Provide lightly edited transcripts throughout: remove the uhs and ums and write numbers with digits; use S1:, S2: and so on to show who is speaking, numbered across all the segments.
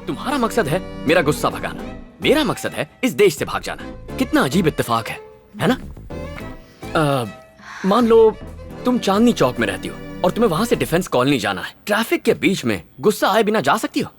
S1: तुम्हारा मकसद है मेरा गुस्सा भगाना, मेरा मकसद है इस देश से भाग जाना। कितना अजीब इत्तेफाक है ना? मान लो तुम चांदनी चौक में रहती हो और तुम्हें वहां से डिफेंस कॉलोनी जाना है। ट्रैफिक के बीच में गुस्सा आए बिना जा सकती हो?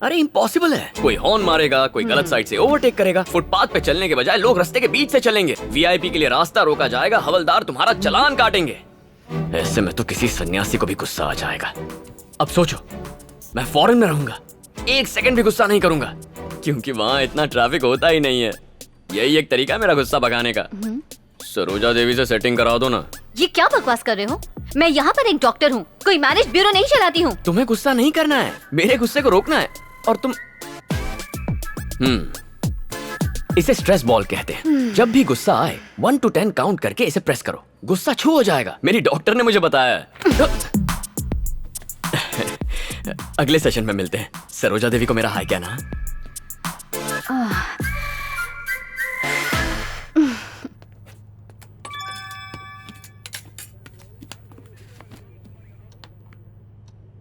S1: अरे इम्पॉसिबल है। कोई हॉर्न मारेगा, कोई गलत साइड से ओवरटेक करेगा, फुटपाथ पे चलने के बजाय लोग रास्ते के बीच से चलेंगे, वीआईपी के लिए रास्ता रोका जाएगा, हवलदार तुम्हारा चालान काटेंगे। ऐसे में तो किसी सन्यासी को भी गुस्सा आ जाएगा। अब सोचो, मैं फॉरेन में रहूंगा, एक सेकंड भी गुस्सा नहीं करूंगा, क्योंकि वहाँ इतना ट्रैफिक होता ही नहीं है। यही एक तरीका है मेरा गुस्सा भगाने का। सरोजा देवी से सेटिंग करा दो ना।
S2: ये क्या बकवास कर रहे हो? मैं यहाँ पर एक डॉक्टर हूँ, कोई मैरिज ब्यूरो नहीं चलाती हूँ।
S1: तुम्हें गुस्सा नहीं करना है, मेरे गुस्से को रोकना है। और तुम इसे स्ट्रेस बॉल कहते हैं। जब भी गुस्सा आए 1 to 10 काउंट करके इसे प्रेस करो, गुस्सा छू हो जाएगा। मेरी डॉक्टर ने मुझे बताया है। अगले सेशन में मिलते हैं। सरोजा देवी को मेरा हाय कहना।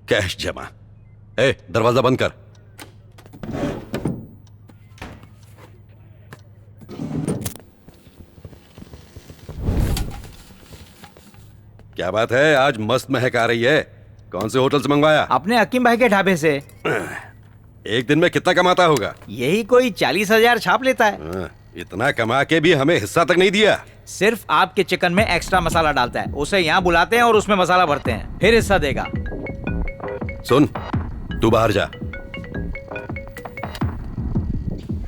S3: कैश जमा। ए, दरवाजा बंद कर। क्या बात है, आज मस्त महक आ रही है। कौन से होटल से मंगवाया?
S4: अपने हकीम भाई के ढाबे से।
S3: एक दिन में कितना कमाता होगा?
S4: यही कोई 40,000 छाप लेता है।
S3: इतना कमा के भी हमें हिस्सा तक नहीं दिया।
S4: सिर्फ आपके चिकन में एक्स्ट्रा मसाला डालता है, उसे यहाँ बुलाते हैं और उसमें मसाला भरते हैं, फिर हिस्सा देगा।
S3: सुन, तू बाहर जा।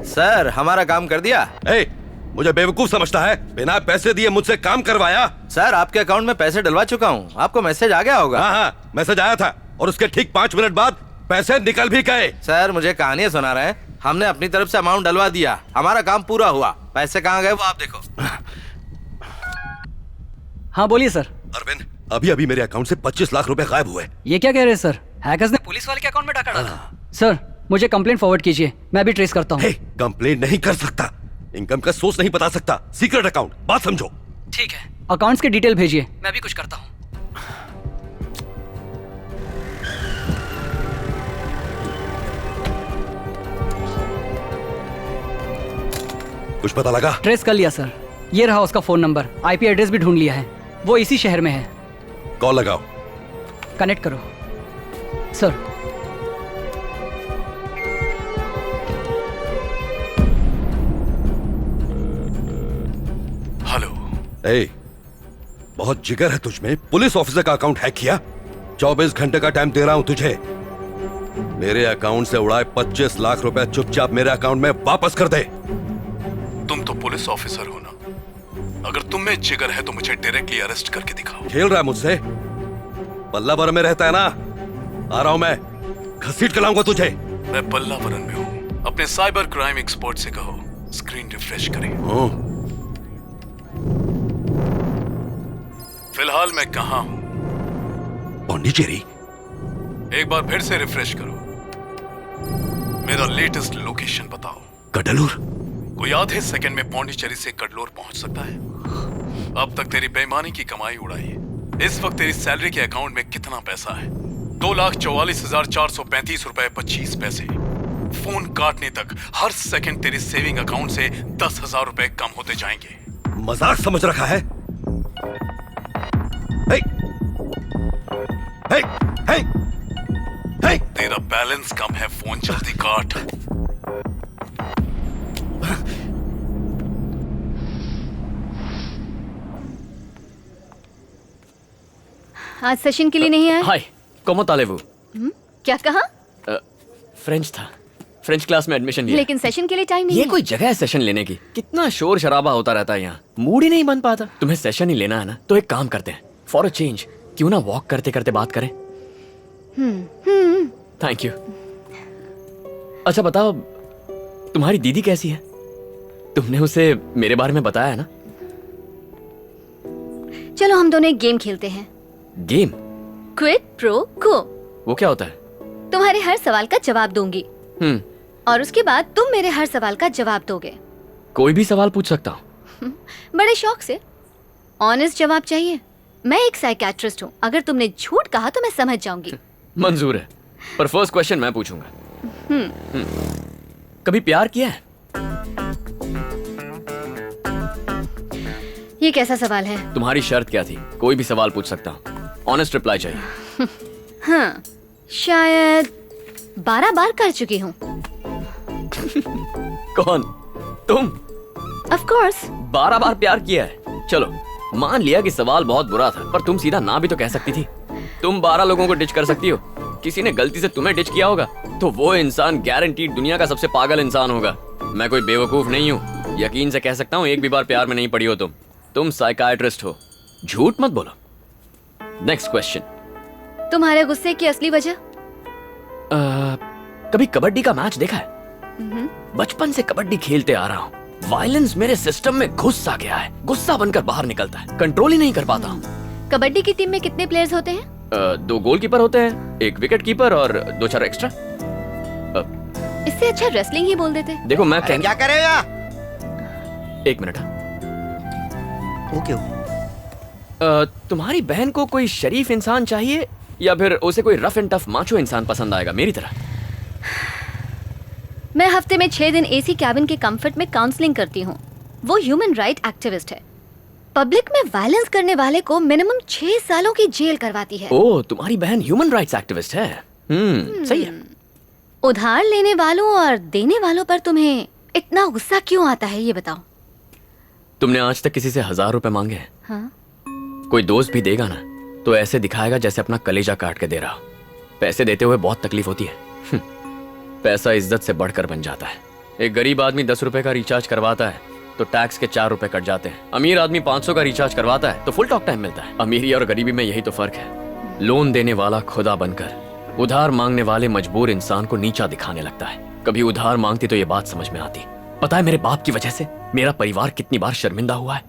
S5: सर, हमारा काम कर दिया।
S3: ए, मुझे बेवकूफ समझता है? बिना पैसे दिए मुझसे काम करवाया?
S5: सर, आपके अकाउंट में पैसे डलवा चुका हूँ, आपको मैसेज आ गया होगा।
S3: हाँ, मैसेज आया था और उसके ठीक 5 मिनट बाद पैसे निकल भी गए।
S5: सर, मुझे कहानियां सुना रहे हैं। हमने अपनी तरफ से अमाउंट डलवा दिया, हमारा काम पूरा हुआ। पैसे कहाँ गए वो आप देखो।
S6: हाँ बोलिए सर।
S3: अरविंद, अभी अभी मेरे अकाउंट से 25 लाख रुपए गायब हुए।
S6: ये क्या कह रहे हैं सर? हैकर्स ने पुलिस वाले के अकाउंट में डाका डाला। सर, मुझे कंप्लेंट फॉरवर्ड कीजिए, मैं भी ट्रेस करता हूँ।
S3: कंप्लेंट नहीं कर सकता, इनकम का सोर्स नहीं बता सकता, सीक्रेट अकाउंट, बात समझो।
S6: ठीक है, अकाउंट्स की डिटेल भेजिए, मैं भी कुछ करता हूँ।
S3: कुछ पता लगा?
S6: ट्रेस कर लिया सर, ये रहा उसका फोन नंबर, आईपी एड्रेस भी ढूंढ लिया है, वो इसी शहर में है।
S3: कॉल लगाओ।
S6: कनेक्ट करो सर।
S3: हेलो। ए, बहुत जिगर है तुझमें, पुलिस ऑफिसर का अकाउंट हैक किया। 24 घंटे का टाइम दे रहा हूं तुझे। मेरे अकाउंट से उड़ाए 25 लाख रुपए चुपचाप मेरे अकाउंट में वापस कर दे।
S7: तुम तो पुलिस ऑफिसर हो ना, अगर तुम में जिगर है तो मुझे डायरेक्टली अरेस्ट करके दिखाओ।
S3: खेल रहा है मुझसे? पल्लावरम में रहता है ना, आ रहा हूं मैं, घसीट के लाऊंगा तुझे।
S7: मैं पल्लावरम में हूँ, अपने साइबर क्राइम एक्सपर्ट से कहो स्क्रीन रिफ्रेश करें। फिलहाल मैं कहाँ हूँ?
S3: पौंडीचेरी।
S7: एक बार फिर से रिफ्रेश करो, मेरा लेटेस्ट लोकेशन बताओ।
S3: कडलूर।
S7: कोई आधे सेकंड में पौंडीचेरी से कडलोर पहुंच सकता है? अब तक तेरी बेईमानी की कमाई उड़ाई है। इस वक्त तेरी सैलरी के अकाउंट में कितना पैसा है? 2,44,435 रुपए 25 पैसे। फोन काटने तक हर सेकंड तेरी सेविंग अकाउंट से 10,000 रुपए कम होते जाएंगे।
S3: मजाक समझ रखा है? हे, हे, हे, हे।
S7: तेरा बैलेंस कम है, फोन जल्दी काट।
S2: आज सेशन के लिए नहीं आया?
S1: हाय, कोमो तालेवू।
S2: क्या कहा?
S1: फ्रेंच था, फ्रेंच क्लास में एडमिशन लिया।
S2: लेकिन सेशन के लिए टाइम नहीं
S1: ये
S2: है।
S1: कोई जगह है सेशन लेने की? कितना शोर शराबा होता रहता है यहाँ, मूड ही नहीं बन पाता। तुम्हें सेशन ही लेना है ना, तो एक काम करते हैं, फॉर अ चेंज क्यों ना वॉक करते करते बात करें। Thank you. अच्छा बताओ, तुम्हारी दीदी कैसी है? तुमने उसे मेरे बारे में बताया है ना?
S2: चलो हम दोनों एक गेम खेलते हैं।
S1: गेम?
S2: क्विड प्रो को।
S1: वो क्या होता है?
S2: तुम्हारे हर सवाल का जवाब दूंगी और उसके बाद तुम मेरे हर सवाल का जवाब दोगे।
S1: कोई भी सवाल पूछ सकता हूँ?
S2: बड़े शौक से। ऑनेस्ट जवाब चाहिए। मैं एक साइकियाट्रिस्ट हूँ, अगर तुमने झूठ कहा तो मैं समझ जाऊंगी।
S1: मंजूर है, पर फर्स्ट क्वेश्चन मैं पूछूंगा। कभी प्यार किया है?
S2: ये कैसा सवाल है?
S1: तुम्हारी शर्त क्या थी? कोई भी सवाल पूछ सकता हूँ, ऑनेस्ट रिप्लाई चाहिए।
S2: हाँ, शायद 12 बार कर चुकी हूँ।
S1: कौन? तुम?
S2: Of course.
S1: 12 बार प्यार किया है? चलो मान लिया कि सवाल बहुत बुरा था, पर तुम सीधा ना भी तो कह सकती थी। तुम 12 लोगों को डिच कर सकती हो। किसी ने गलती से तुम्हें डिच किया होगा तो वो इंसान गारंटीड दुनिया का सबसे पागल इंसान होगा। मैं कोई बेवकूफ नहीं हूँ, यकीन से कह सकता हूँ एक भी बार प्यार में नहीं पड़ी हो तुम साइकाइट्रिस्ट हो। झूठ मत बोलो। Next question.
S2: तुम्हारे गुस्से की असली वजह?
S1: कभी कबड्डी का मैच देखा है? बचपन से कबड्डी खेलते आ रहा हूँ। वायलेंस मेरे सिस्टम में घुस सा गया है, गुस्सा बनकर बाहर निकलता है, कंट्रोल ही नहीं कर पाता हूँ।
S2: कबड्डी की टीम में कितने प्लेयर्स होते हैं?
S1: 2 गोलकीपर होते हैं, 1 विकेट कीपर और 2-4 एक्स्ट्रा।
S2: इससे अच्छा रेसलिंग ही बोल देते।
S1: देखो मैं
S4: क्या करेगा?
S1: 1 मिनट।
S4: ओके।
S1: तुम्हारी बहन को कोई शरीफ इंसान चाहिए या फिर उसे कोई रफ एंड टफ माचो इंसान पसंद आएगा मेरी तरह?
S2: मैं हफ्ते में 6 दिन एसी कैबिन के कंफर्ट में काउंसलिंग करती हूँ। वो ह्यूमन राइट एक्टिविस्ट है। पब्लिक में वायलेंस करने वाले को मिनिमम 6 सालों की जेल करवाती है।
S1: ओह, तुम्हारी बहन ह्यूमन राइट्स एक्टिविस्ट है। सही है।
S2: उधार लेने वालों और देने वालों पर तुम्हें इतना गुस्सा क्यों आता है, ये बताओ।
S1: तुमने आज तक किसी से 1000 रुपए मांगे हैं?
S2: हाँ?
S1: कोई दोस्त भी देगा ना तो ऐसे दिखाएगा जैसे अपना कलेजा काट के दे रहा हो। पैसे देते हुए बहुत तकलीफ होती है। पैसा इज्जत से बढ़कर बन जाता है। एक गरीब आदमी 10 रुपए का रिचार्ज करवाता है तो टैक्स के 4 रुपए कट जाते हैं। अमीर आदमी 500 का रिचार्ज करवाता है तो फुल टॉक टाइम मिलता है। अमीरी और गरीबी में यही तो फर्क है। लोन देने वाला खुदा बनकर उधार मांगने वाले मजबूर इंसान को नीचा दिखाने लगता है। कभी उधार मांगती तो ये बात समझ में आती। पता है मेरे बाप की वजह से मेरा परिवार कितनी बार शर्मिंदा हुआ है।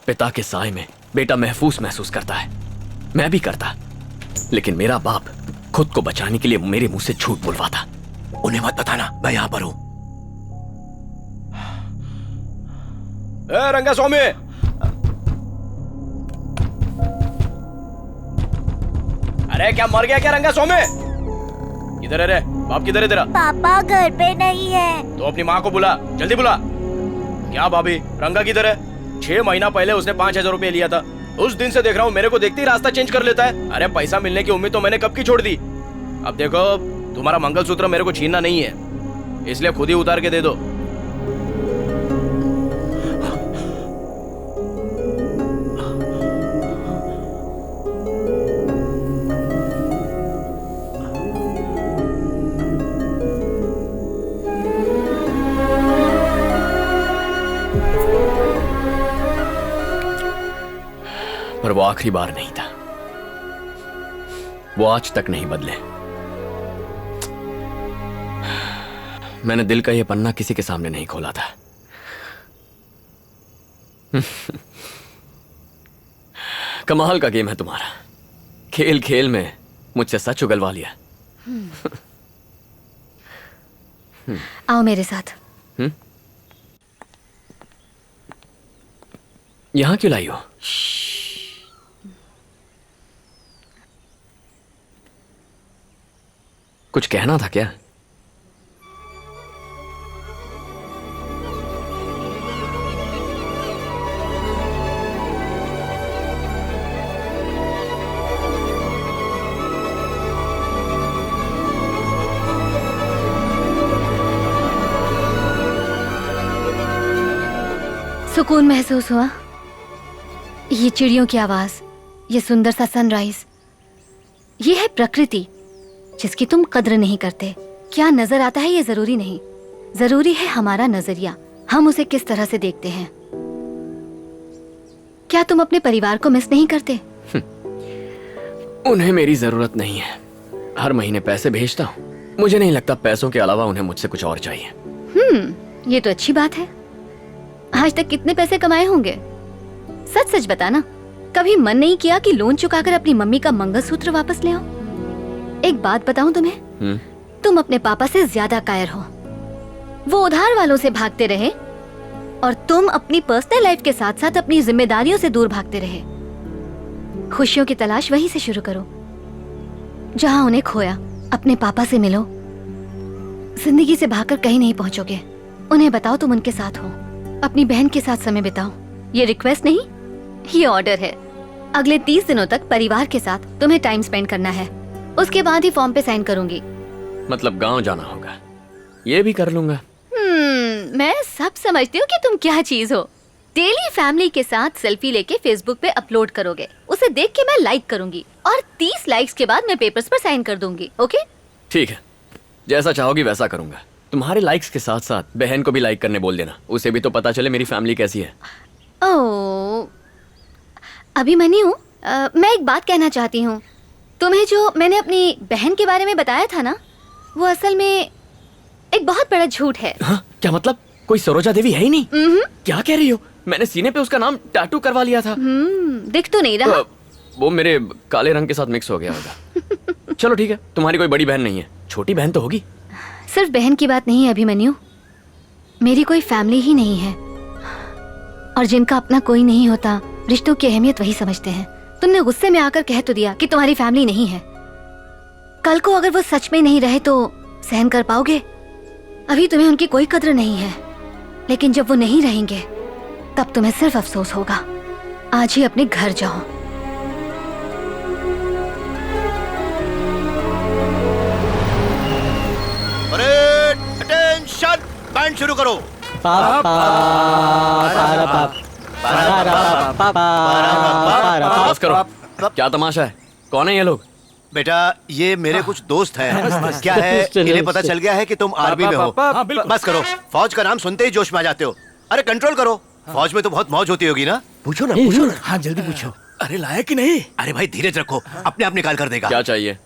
S1: पिता के साए में बेटा महफूज महसूस करता है, मैं भी करता, लेकिन मेरा बाप खुद को बचाने के लिए मेरे मुंह से झूठ बुलवाता। उन्हें मत बताना मैं यहां पर हूं।
S4: रंगा स्वामी, अरे क्या मर गया क्या रंगा स्वामी? किधर है रे? बाप किधर है तेरा?
S8: पापा घर पे नहीं है।
S4: तो अपनी माँ को बुला, जल्दी बुला। क्या भाभी, रंगा किधर है? 6 महीना पहले उसने 5000 रुपए लिया था। उस दिन से देख रहा हूँ मेरे को देखते ही रास्ता चेंज कर लेता है। अरे पैसा मिलने की उम्मीद तो मैंने कब की छोड़ दी। अब देखो, तुम्हारा मंगलसूत्र मेरे को छीनना नहीं है, इसलिए खुद ही उतार के दे दो।
S1: पर वो आखिरी बार नहीं था, वो आज तक नहीं बदले। मैंने दिल का ये पन्ना किसी के सामने नहीं खोला था। कमाल का गेम है तुम्हारा। खेल खेल में मुझसे सच उगलवा लिया।
S2: आओ मेरे साथ।
S1: यहां क्यों लाई हो? कुछ कहना था क्या?
S2: सुकून महसूस हुआ? ये चिड़ियों की आवाज, ये सुंदर सा सनराइज, ये है प्रकृति जिसकी तुम कद्र नहीं करते। क्या नजर आता है ये जरूरी नहीं, जरूरी है हमारा नजरिया, हम उसे किस तरह से देखते हैं। क्या तुम अपने परिवार को मिस नहीं करते?
S1: उन्हें मेरी जरूरत नहीं है। हर महीने पैसे भेजता हूँ। मुझे नहीं लगता पैसों के अलावा उन्हें मुझसे कुछ और चाहिए।
S2: ये तो अच्छी बात है। आज तक कितने पैसे कमाए होंगे? सच सच बताना, कभी मन नहीं किया कि लोन चुकाकर अपनी मम्मी का मंगलसूत्र वापस ले आओ? एक बात बताऊं तुम्हें, तुम अपने पापा से ज्यादा कायर हो। वो उधार वालों से भागते रहे और तुम अपनी पर्सनल लाइफ के साथ साथ अपनी जिम्मेदारियों से दूर भागते रहे। खुशियों की तलाश वहीं से शुरू करो जहां उन्हें खोया। अपने पापा से मिलो, जिंदगी से भागकर कहीं नहीं पहुंचोगे। उन्हें बताओ तुम उनके साथ हो, अपनी बहन के साथ समय बिताओ। ये रिक्वेस्ट नहीं, ये ऑर्डर है। अगले 30 दिनों तक परिवार के साथ तुम्हें टाइम स्पेंड करना है। उसके बाद ही फॉर्म पे साइन करूंगी।
S1: मतलब गांव जाना होगा, ये भी कर लूंगा।
S2: मैं सब समझती हूँ कि तुम क्या चीज हो। डेली फैमिली के साथ सेल्फी लेके फेसबुक पे अपलोड करोगे, उसे देख के मैं लाइक करूंगी और 30 लाइक्स के बाद मैं पेपर्स पर साइन कर दूंगी। ओके?
S1: ठीक है, जैसा चाहोगी वैसा करूंगा। तुम्हारे लाइक्स के साथ साथ बहन को भी लाइक करने बोल देना, उसे भी तो पता चले मेरी फैमिली कैसी है।
S2: ओह, अभिमन्यु, मैं एक बात कहना चाहती हूँ। तुम्हें जो मैंने अपनी बहन के बारे में बताया था ना, वो असल में एक बहुत बड़ा झूठ है।
S1: हाँ? क्या मतलब? कोई सरोजा देवी है ही नहीं? क्या कह रही हो? मैंने सीने पे उसका नाम टैटू करवा लिया था।
S2: दिख तो नहीं रहा।
S1: वो मेरे काले रंग के साथ मिक्स हो गया होगा। चलो ठीक है, तुम्हारी कोई बड़ी बहन नहीं है, छोटी बहन तो होगी।
S2: सिर्फ बहन की बात नहीं है अभिमन्यु, मेरी कोई फैमिली ही नहीं है। और जिनका अपना कोई नहीं होता, रिश्तों की अहमियत वही समझते हैं। तुमने गुस्से में आकर कह तो दिया कि तुम्हारी फैमिली नहीं है। कल को अगर वो सच में नहीं रहे तो सहन कर पाओगे? अभी तुम्हें उनकी कोई कद्र नहीं है, लेकिन जब वो नहीं रहेंगे तब तुम्हें सिर्फ अफसोस होगा। आज ही अपने घर जाओ।
S9: अटेंशन, बैंड शुरू करो।
S1: बस करो, क्या तमाशा है? कौन है ये लोग?
S9: बेटा, ये मेरे कुछ दोस्त हैं। क्या है, इन्हें पता चल गया है कि तुम आर्मी में हो। बस करो, फौज का नाम सुनते ही जोश में आ जाते हो। अरे कंट्रोल करो, फौज में तो बहुत मौज होती होगी ना? पूछो ना, पूछो ना। हाँ जल्दी पूछो। अरे लाया कि नहीं? अरे भाई धीरज रखो, अपने आप निकाल कर देगा।
S1: क्या चाहिए?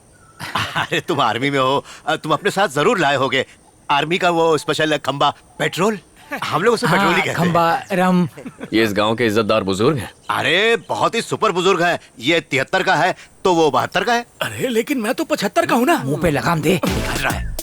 S9: अरे तुम आर्मी में हो, तुम अपने साथ जरूर लाए होगे आर्मी का वो स्पेशल खंबा, पेट्रोल। हम लोग उसे पेट्रोल ही कहते हैं।
S10: खंबा, रम।
S1: ये इस गांव के इज्जतदार बुजुर्ग हैं।
S9: अरे बहुत ही सुपर बुजुर्ग है। ये 73 का है तो वो 72 का है।
S10: अरे लेकिन मैं तो 75 का हूँ ना। मुंह पे लगाम दे।
S9: निकाल रहा है।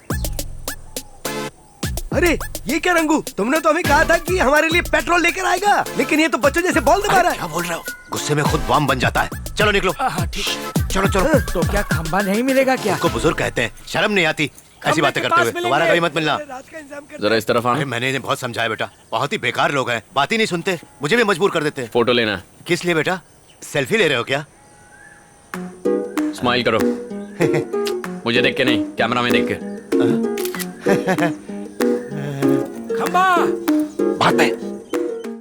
S11: अरे ये क्या रंगू, तुमने तो हमें कहा था कि हमारे लिए पेट्रोल लेकर आएगा, लेकिन ये तो बच्चों जैसे बॉल दबा रहा है।
S9: क्या बोल रहे हो? गुस्से में खुद बम बन जाता है। चलो निकलो। चलो चलो।
S10: तो क्या खंबा नहीं मिलेगा क्या?
S9: को बुजुर्ग कहते हैं, शर्म नहीं आती ऐसी बातें करते हुए। तुम्हारा कहीं मत मिलना।
S1: जरा इस तरफ
S9: अरे मैंने इन्हें बहुत समझाया बेटा, बहुत ही बेकार लोग हैं, बात ही नहीं सुनते, मुझे भी मजबूर कर देते।
S1: फोटो लेना है।
S9: किस लिए बेटा? सेल्फी ले रहे हो क्या?
S1: स्माइल करो। मुझे देख के नहीं, कैमरा में देख के।
S10: खंबा।
S9: बात में